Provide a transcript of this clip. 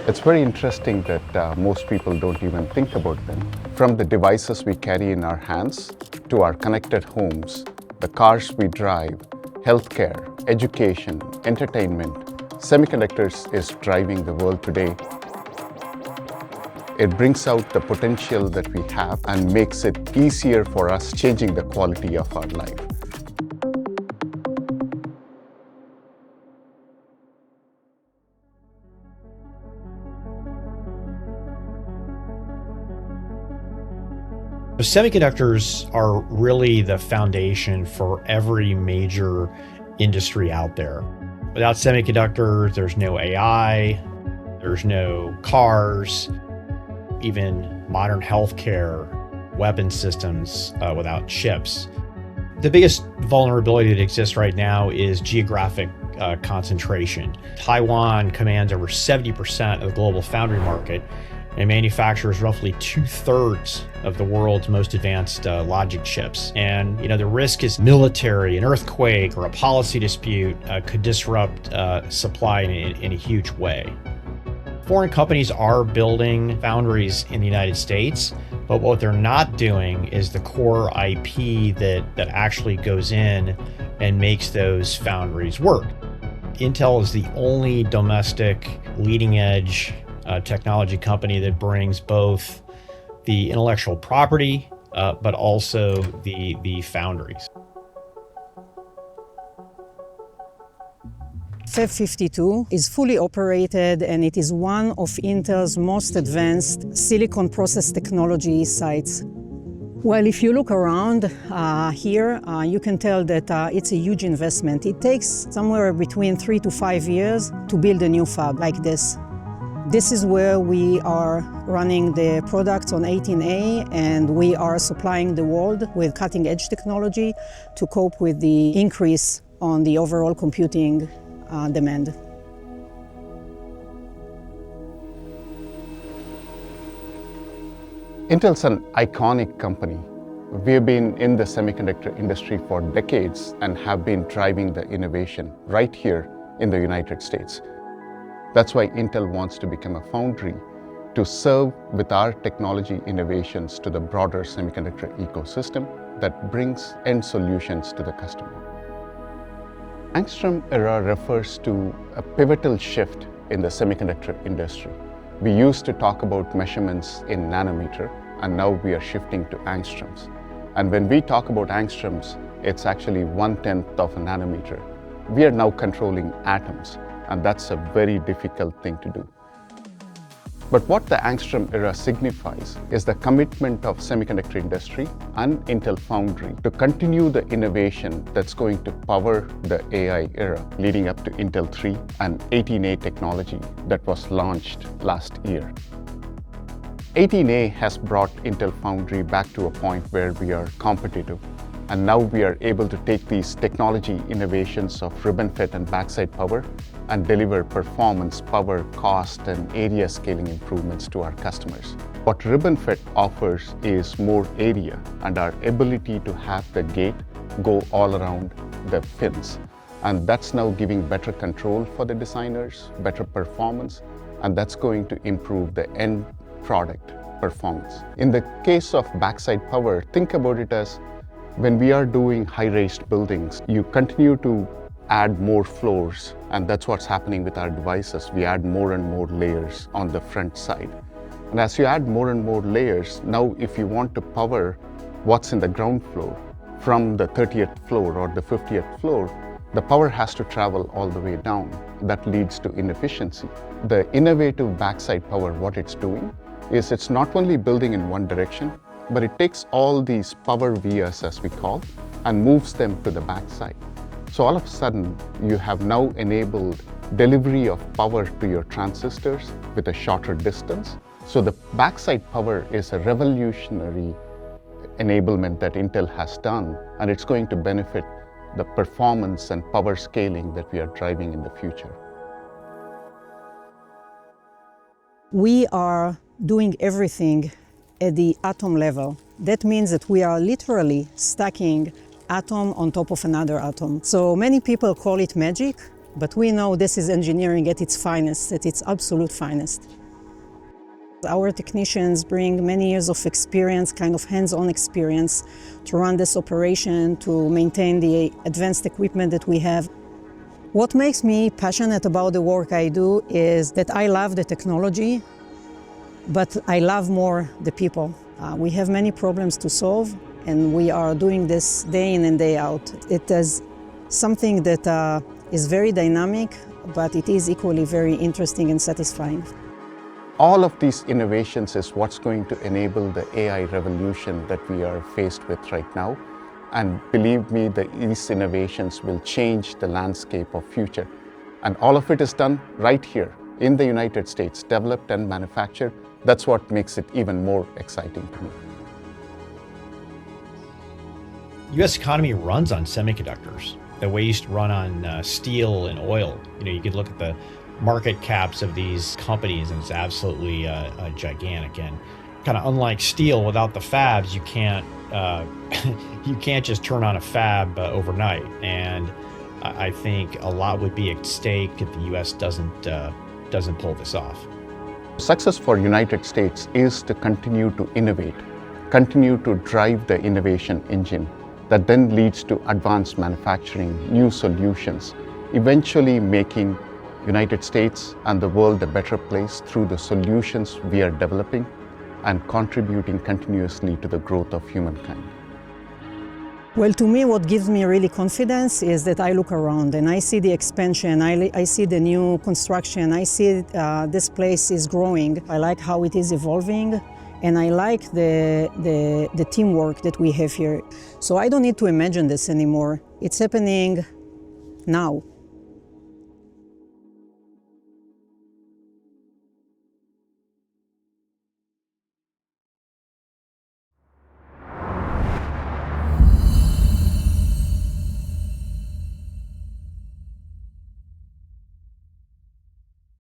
It's very interesting that most people don't even think about them. From the devices we carry in our hands to our connected homes, the cars we drive, healthcare, education, entertainment, semiconductors is driving the world today. It brings out the potential that we have and makes it easier for us, changing the quality of our life. Semiconductors are really the foundation for every major industry out there. Without semiconductors, there's no AI, there's no cars, even modern healthcare, weapon systems without chips. The biggest vulnerability that exists right now is geographic concentration. Taiwan commands over 70% of the global foundry market and manufactures roughly 2/3 of the world's most advanced logic chips. And the risk is military, an earthquake, or a policy dispute could disrupt supply in a huge way. Foreign companies are building foundries in the United States, but what they're not doing is the core IP that actually goes in and makes those foundries work. Intel is the only domestic leading edge technology company that brings both the intellectual property, but also the foundries. Fab 52 is fully operated, and it is one of Intel's most advanced silicon process technology sites. Well, if you look around here, you can tell that it's a huge investment. It takes somewhere between 3 to 5 years to build a new fab like this. This is where we are running the products on 18A, and we are supplying the world with cutting-edge technology to cope with the increase on the overall computing demand. Intel's an iconic company. We've been in the semiconductor industry for decades and have been driving the innovation right here in the United States. That's why Intel wants to become a foundry to serve with our technology innovations to the broader semiconductor ecosystem that brings end solutions to the customer. Angstrom era refers to a pivotal shift in the semiconductor industry. We used to talk about measurements in nanometer, and now we are shifting to angstroms. And when we talk about angstroms, it's actually 1/10 of a nanometer. We are now controlling atoms, and that's a very difficult thing to do. But what the angstrom era signifies is the commitment of semiconductor industry and Intel Foundry to continue the innovation that's going to power the AI era, leading up to Intel 3 and 18A technology that was launched last year. 18A has brought Intel Foundry back to a point where we are competitive, and now we are able to take these technology innovations of ribbon fit and backside power and deliver performance, power, cost, and area scaling improvements to our customers. What ribbon fit offers is more area and our ability to have the gate go all around the pins. And that's now giving better control for the designers, better performance, and that's going to improve the end product performance. In the case of backside power, think about it as when we are doing high-raised buildings, you continue to add more floors, and that's what's happening with our devices. We add more and more layers on the front side. And as you add more and more layers, now if you want to power what's in the ground floor from the 30th floor or the 50th floor, the power has to travel all the way down. That leads to inefficiency. The innovative backside power, what it's doing is it's not only building in one direction, but it takes all these power vias, as we call, and moves them to the backside. So all of a sudden, you have now enabled delivery of power to your transistors with a shorter distance. So the backside power is a revolutionary enablement that Intel has done, and it's going to benefit the performance and power scaling that we are driving in the future. We are doing everything at the atom level. That means that we are literally stacking atom on top of another atom. So many people call it magic, but we know this is engineering at its finest, at its absolute finest. Our technicians bring many years of experience, kind of hands-on experience, to run this operation, to maintain the advanced equipment that we have. What makes me passionate about the work I do is that I love the technology, but I love more the people. We have many problems to solve, and we are doing this day in and day out. It is something that is very dynamic, but it is equally very interesting and satisfying. All of these innovations is what's going to enable the AI revolution that we are faced with right now. And believe me, these innovations will change the landscape of future. And all of it is done right here in the United States, developed and manufactured. That's what makes it even more exciting to me. The US economy runs on semiconductors. The way it used to run on steel and oil. You could look at the market caps of these companies, and it's absolutely gigantic. And kind of unlike steel, without the fabs, you can't you can't just turn on a fab overnight. And I think a lot would be at stake if the U.S. doesn't pull this off. Success for United States is to continue to innovate, continue to drive the innovation engine that then leads to advanced manufacturing, new solutions, eventually making United States and the world a better place through the solutions we are developing and contributing continuously to the growth of humankind. Well, to me, what gives me really confidence is that I look around and I see the expansion, I see the new construction, I see this place is growing. I like how it is evolving, and I like the teamwork that we have here. So I don't need to imagine this anymore. It's happening now.